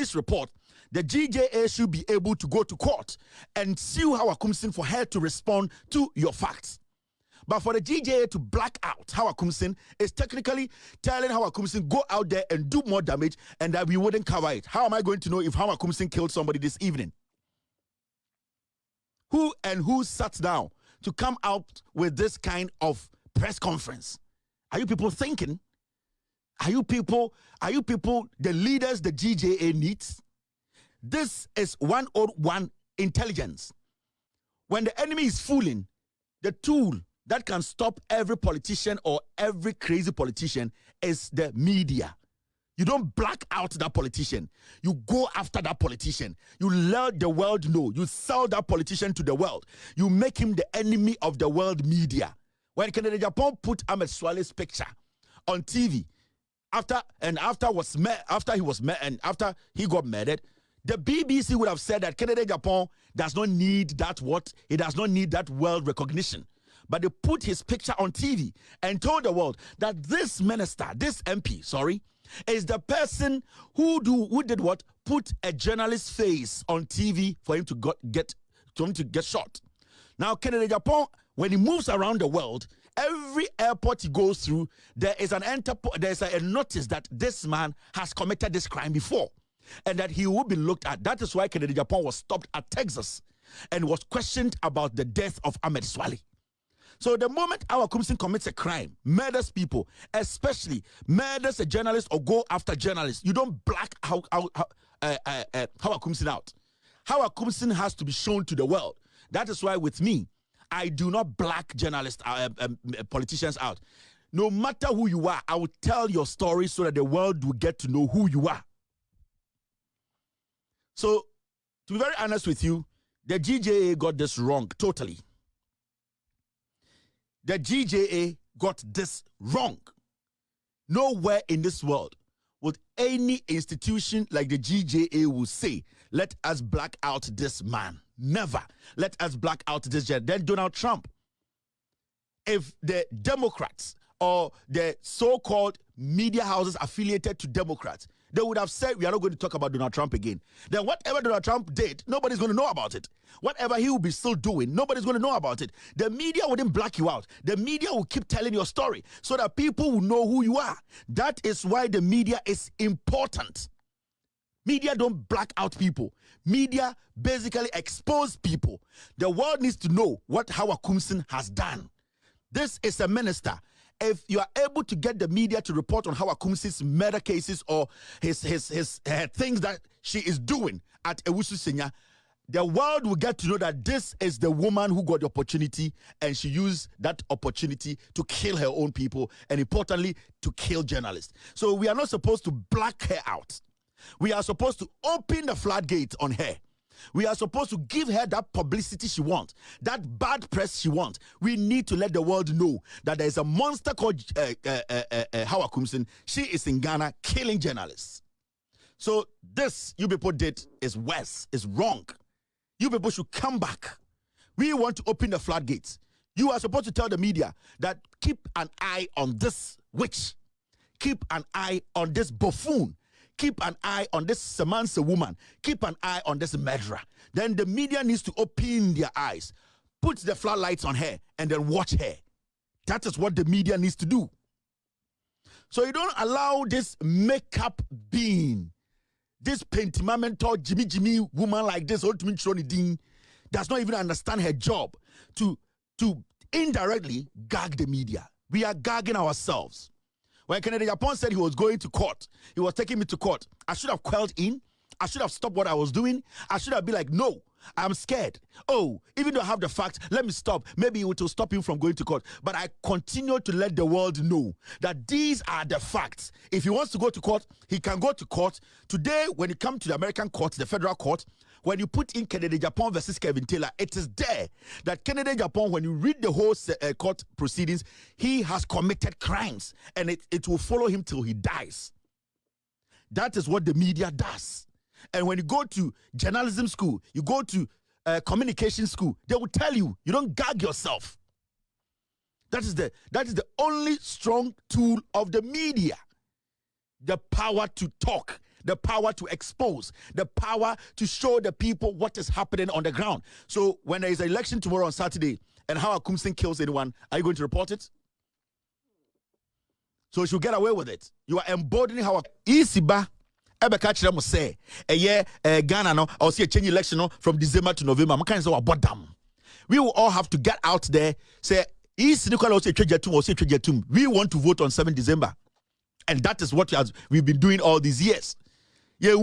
police report, the GJA should be able to go to court and sue Hawa Kumsin for her to respond to your facts. But for the GJA to black out Hawa Kumsin is technically telling Hawa Kumsin go out there and do more damage and that we wouldn't cover it. How am I going to know if Hawa Kumsin killed somebody this evening? Who sat down to come out with this kind of press conference? Are you people thinking? Are you people the leaders the GJA needs? This is 101 intelligence. When the enemy is fooling, the tool that can stop every politician or every crazy politician is the media. You don't black out that politician. You go after that politician. You let the world know. You sell that politician to the world. You make him the enemy of the world media. When Agyapong put Ahmed Suale's picture on TV, after he got murdered, the BBC would have said that Agyapong does not need that he does not need that world recognition. But they put his picture on TV and told the world that this minister, this MP, is the person who did what? Put a journalist's face on TV for him to get shot. Now, Agyapong, when he moves around the world, every airport he goes through, there is a notice that this man has committed this crime before and that he will be looked at. That is why Agyapong was stopped at Texas and was questioned about the death of Ahmed Suale. So the moment Hawa Kumsin commits a crime, murders people, especially murders a journalist or go after journalists, you don't black Hawa Kumsin out. Hawa Kumsin has to be shown to the world. That is why with me, I do not black journalists, politicians out. No matter who you are, I will tell your story so that the world will get to know who you are. So, to be very honest with you, the GJA got this wrong totally. The GJA got this wrong. Nowhere in this world would any institution like the GJA will say, let us black out this man. Never. Let us black out this guy. Then Donald Trump. If the Democrats or the so-called media houses affiliated to Democrats, they would have said, we are not going to talk about Donald Trump again. Then whatever Donald Trump did, nobody's going to know about it. Whatever he will be still doing, nobody's going to know about it. The media wouldn't black you out. The media will keep telling your story so that people will know who you are. That is why the media is important. Media don't black out people. Media basically expose people. The world needs to know what Hawa Kumsin has done. This is a minister. If you are able to get the media to report on Hawa Kumsin's murder cases or his things that she is doing at Ewusu Senya, the world will get to know that this is the woman who got the opportunity and she used that opportunity to kill her own people and importantly, to kill journalists. So we are not supposed to black her out. We are supposed to open the floodgates on her. We are supposed to give her that publicity she wants, that bad press she wants. We need to let the world know that there is a monster called Hawa Kumsin. She is in Ghana killing journalists. So this you people did is worse, is wrong. You people should come back. We want to open the floodgates. You are supposed to tell the media that keep an eye on this witch. Keep an eye on this buffoon. Keep an eye on this Samansa woman. Keep an eye on this murderer. Then the media needs to open their eyes, put the floodlights on her, and then watch her. That is what the media needs to do. So you don't allow this makeup being, this pentimamental Jimmy woman like this, does not even understand her job to indirectly gag the media. We are gagging ourselves. When Agyapong said he was going to court, he was taking me to court, I should have quelled in. I should have stopped what I was doing. I should have been like, no, I'm scared. Oh, even though I have the facts, let me stop. Maybe it will stop him from going to court. But I continue to let the world know that these are the facts. If he wants to go to court, he can go to court. Today, when you come to the American court, the federal court, when you put in Agyapong versus Kelvin, it is there that Agyapong, when you read the whole court proceedings, he has committed crimes and it will follow him till he dies. That is what the media does. And when you go to journalism school, you go to communication school, they will tell you, you don't gag yourself. That is the only strong tool of the media. The power to talk, the power to expose, the power to show the people what is happening on the ground. So when there is an election tomorrow on Saturday and how Akumsin kills anyone, are you going to report it? So you should get away with it. You are emboldening how Isiba ebe catch them say a year Ghana no or see a change election no from December to November. We will all have to get out there, say we want to vote on 7 December. And that is what we've been doing all these years. Let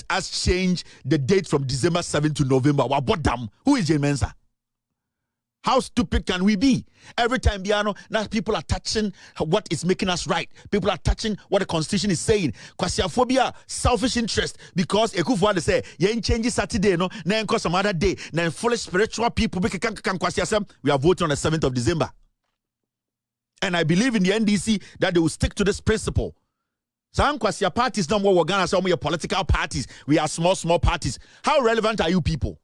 us change the date from December 7 to November. Who is Jay Mensa? How stupid can we be? Every time, now people are touching what is making us right. People are touching what the Constitution is saying. Kwasiaphobia, selfish interest. Because Ekufuade say, you change Saturday, no, then some other day. Then foolish spiritual people, we are voting on the 7th of December. And I believe in the NDC that they will stick to this principle. Some Kwasia parties, no more Ghana, some more political parties. We are small parties. How relevant are you people?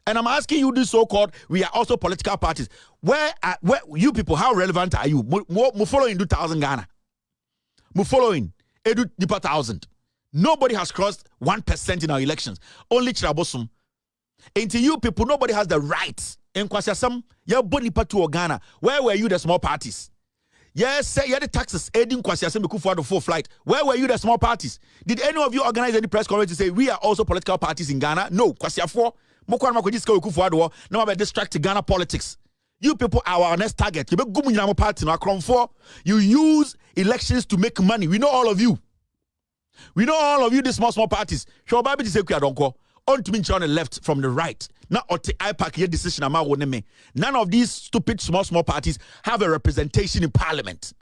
And I'm asking you this so-called, we are also political parties. Where you people, how relevant are you? Mo following 2,000 Ghana. Mo following 1,000. Nobody has crossed 1% in our elections. Only Chirabosum. Into you people, nobody has the right. In Kwasiasam, you're boni patu Ghana. Where were you, the small parties? Yes, say you had the taxes aiding Kwasiasam for the 4th flight. Where were you, the small parties? Did any of you organize any press conference to say we are also political parties in Ghana? No, Kwasiafo. Now about distract Ghana politics. You people are our next target. You use elections to make money. We know all of you. We know all of you, the small parties. On to me on the left from the right. Now the IPAC decision. None of these stupid small parties have a representation in parliament.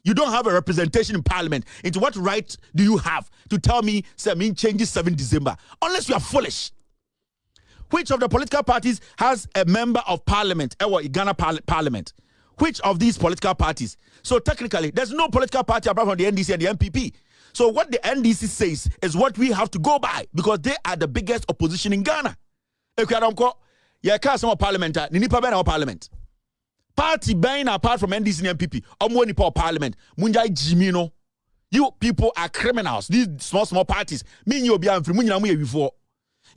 You don't have a representation in parliament. Into what right do you have to tell me say changes 7 December? Unless you are foolish. Which of the political parties has a member of parliament, Ghana parliament? Which of these political parties? So technically, there's no political party apart from the NDC and the MPP. So what the NDC says is what we have to go by because they are the biggest opposition in Ghana. Parliament. Party buying apart from NDC and MPP. Parliament. You people are criminals. These small parties.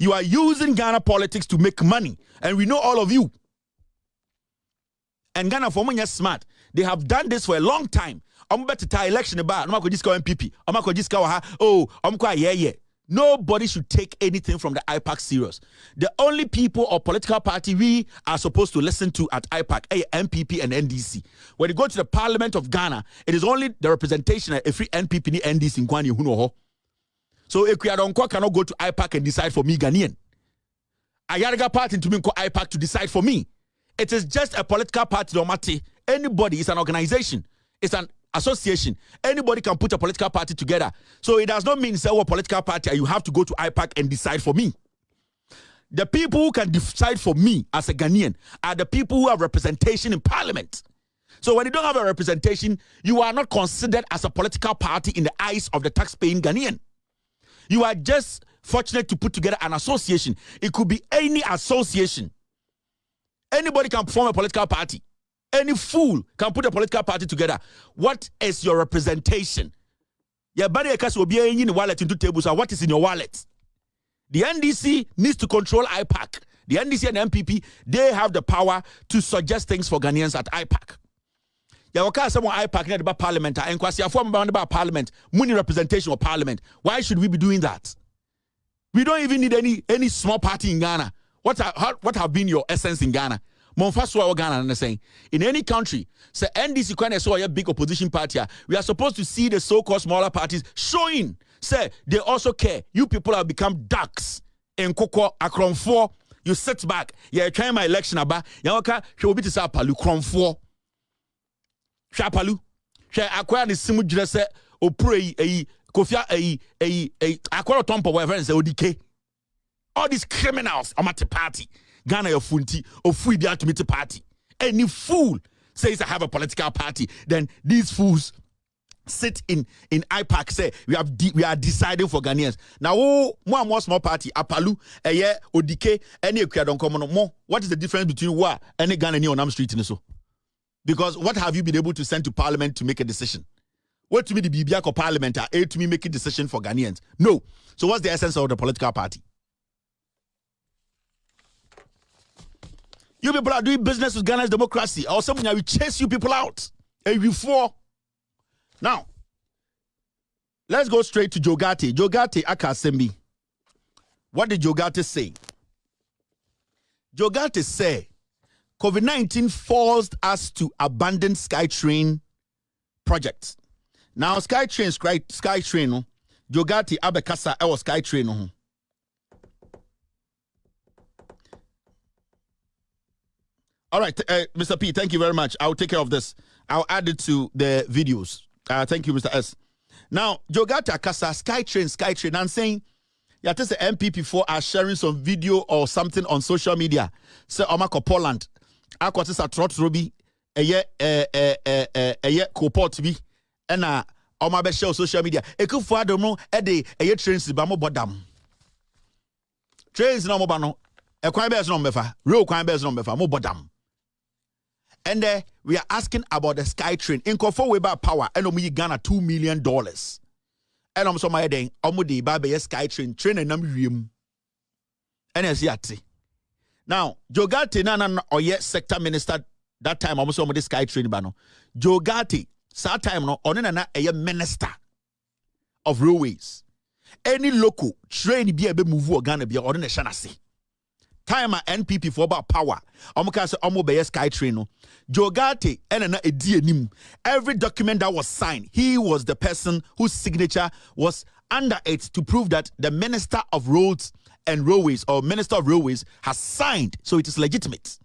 You are using Ghana politics to make money. And we know all of you. And Ghana for money is smart. They have done this for a long time. I'm about to tie election about. I'm going to go MPP. I'm going to go Nobody should take anything from the IPAC serious. The only people or political party we are supposed to listen to at IPAC, MPP and NDC. When you go to the Parliament of Ghana, it is only the representation of every NPP and NDC in Kwani Hunoho. So Ekwiadonkwa cannot go to IPAC and decide for me, Ghanaian. Ayariga party to me IPAC to decide for me. It is just a political party, no matter. Anybody is an organization. It's an association. Anybody can put a political party together. So it does not mean say, political party, you have to go to IPAC and decide for me. The people who can decide for me as a Ghanaian are the people who have representation in parliament. So when you don't have a representation, you are not considered as a political party in the eyes of the tax-paying Ghanaian. You are just fortunate to put together an association. It could be any association. Anybody can form a political party. Any fool can put a political party together. What is your representation? Your body will be in the wallet into tables. So what is in your wallet? The NDC needs to control IPAC. The NDC and MPP, they have the power to suggest things for Ghanaians at IPAC. IPAC about parliament and about parliament, money representation of parliament. Why should we be doing that? We don't even need any small party in Ghana. What have been your essence in Ghana? Ghana saying in any country, say NDC can saw a big opposition party. We are supposed to see the so-called smaller parties showing. Say they also care. You people have become ducks in Koko Akron 4. You sit back. You're trying my election about Yawaka, she will be to Sapalu Kron 4. Shapalu, she acquired the simu dresse or pray a kofia a aqua tompo wherever and say ODK. All these criminals are at the party. Ghana your funti or free the ultimate party. Any fool says I have a political party, then these fools sit in IPAC say we are deciding for Ghanaians. Now more small party Apalu ODK any don't come on more. What is the difference between what any Ghanaian on Am Street in so? Because what have you been able to send to Parliament to make a decision? What to me the BBA parliament are to me making decision for Ghanaians? No. So what's the essence of the political party? You people are doing business with Ghana's democracy, or someone will chase you people out. And before. Now, let's go straight to Ďēይቲ. Ďēይቲ Akasembi. What did Ďēይቲ say? Ďēይቲ said, COVID-19 forced us to abandon SkyTrain projects. Now, SkyTrain, no, Ďēይቲ Abekasa, our SkyTrain. No. All right, Mr. P, thank you very much. I'll take care of this. I'll add it to the videos. Thank you, Mr. S. Now, Ďēይቲ Akasa, SkyTrain, I'm saying, yeah, this the MPP4 are sharing some video or something on social media. Say, Omako Poland, Aquatis a trot ruby, a ye co-port be, and Oma share social media. A good father, no, a day, a ye trains the Bamo Bodam. Trains no mobano, a crime bears no mefa, real crime bears no mefa, mo bodam. And we are asking about the SkyTrain. In Kofo Weber Power, and we Ghana $2 million. And I'm so my day, Omudi Babe SkyTrain, train and I'm and as yet. Now, Ďēይቲ Nana or yet sector minister that time almost on the SkyTrain bano. Ďēይቲ, that time no on a minister of railways. Any local train be able to move Ghana be or in a shanasi. Time NPP for about power. Omukase Omobeye SkyTrain no. Ďēይቲ and a DNM. Every document that was signed, he was the person whose signature was under it to prove that the Minister of Roads and Railways or Minister of Railways has signed, so it is legitimate.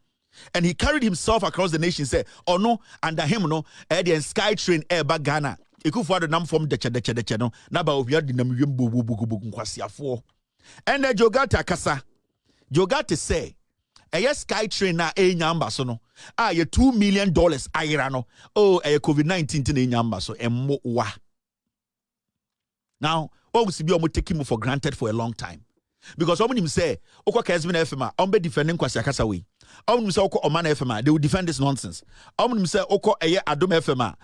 And he carried himself across the nation, say, oh no, under him no, and SkyTrain air back Ghana. Ekufu the nam from deche no. Naba obiya di nam yembo bugu nkwasiafo. And Ďēይቲ Akasa. Ďēይቲ say, a SkyTrain na nyamba so no. Ye $2 million ayira no. Oh, COVID-19 tin nyamba so emmo wa. Now, what we see be taking him for granted for a long time. Because someone him say, Oko Kelvin FMA, ombe defending Kwasi Akasa way. Him say Oko Oman FMA, they will defend this nonsense. Him say Oko Adom FMA,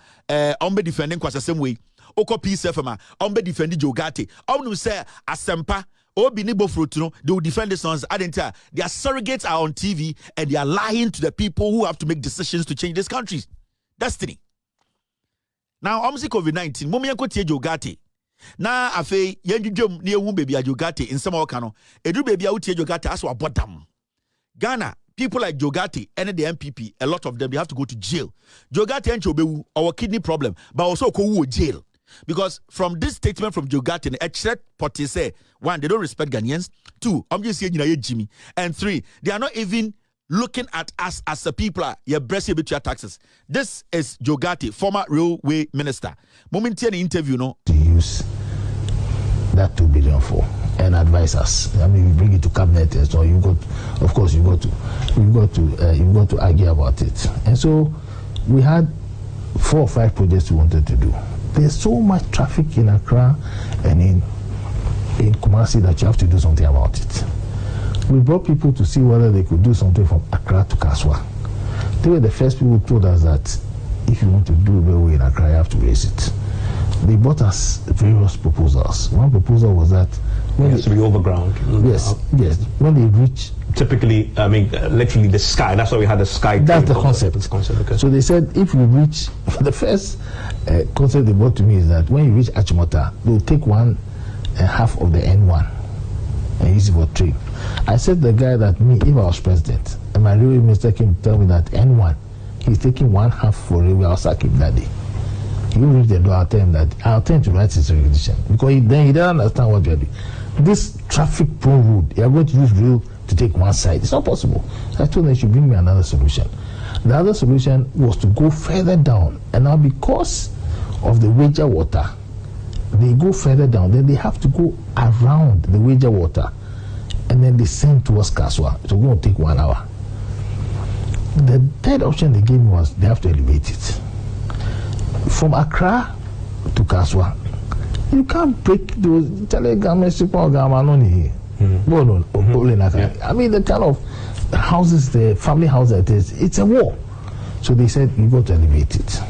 ombe defending Kwasi same way. Oko Peace FMA, ombe defending Ďēይቲ. Him say Asempa. They will defend this nonsense. Their surrogates are on TV and they are lying to the people who have to make decisions to change this country's destiny. Now, I'm sick COVID-19. Mommy, I could Ďēይቲ. Now, I say, young near womb baby Ďēይቲ in some okano. A do baby out Ďēይቲ as well bottom. Ghana, people like Ďēይቲ and the MPP, a lot of them, they have to go to jail. Ďēይቲ and Chobewu, our kidney problem, but also go jail. Because from this statement from Ďēይቲ, except Potti say, one, they don't respect Ghanaians. Two, I'm just saying, Jimmy. And three, they are not even looking at us as a people. You're breastfeeding between taxes. This is Ďēይቲ, former railway minister. Momentary interview, no. To use that $2 billion for and advise us. I mean, you bring it to cabinet, and so you got, of course, you got to argue about it. And so we had 4 or 5 projects we wanted to do. There's so much traffic in Accra and in Kumasi that you have to do something about it. We brought people to see whether they could do something from Accra to Kaswa. They were the first people who told us that if you want to do railway in Accra, you have to raise it. They brought us various proposals. One proposal was that it has to be overground. Yes. When they reach, typically, I mean, literally the sky. That's why we had the sky. That's the concept. Okay. So they said if you reach, the first concept they brought to me is that when you reach Achimota, they will take 1/2 of the N1 and use it for train. I said to the guy that if I was president and my railway minister came to tell me that N1, he's taking 1/2 for railway, I'll sack him that day. He will reach the door, I'll tell him that I'll tell him to write his regulation because then he doesn't understand what you're doing. This traffic prone road, you're going to use rail to take one side. It's not possible. So I told them they should bring me another solution. The other solution was to go further down, and now because of the wager water, they go further down, then they have to go around the wager water and then descend towards Kaswa. So it's going to take 1 hour. The third option they gave me was they have to elevate it. From Accra to Kaswa, you can't break those telegrams. I mean, the kind of houses, the family house that is, it's a war. So they said, you got to elevate it.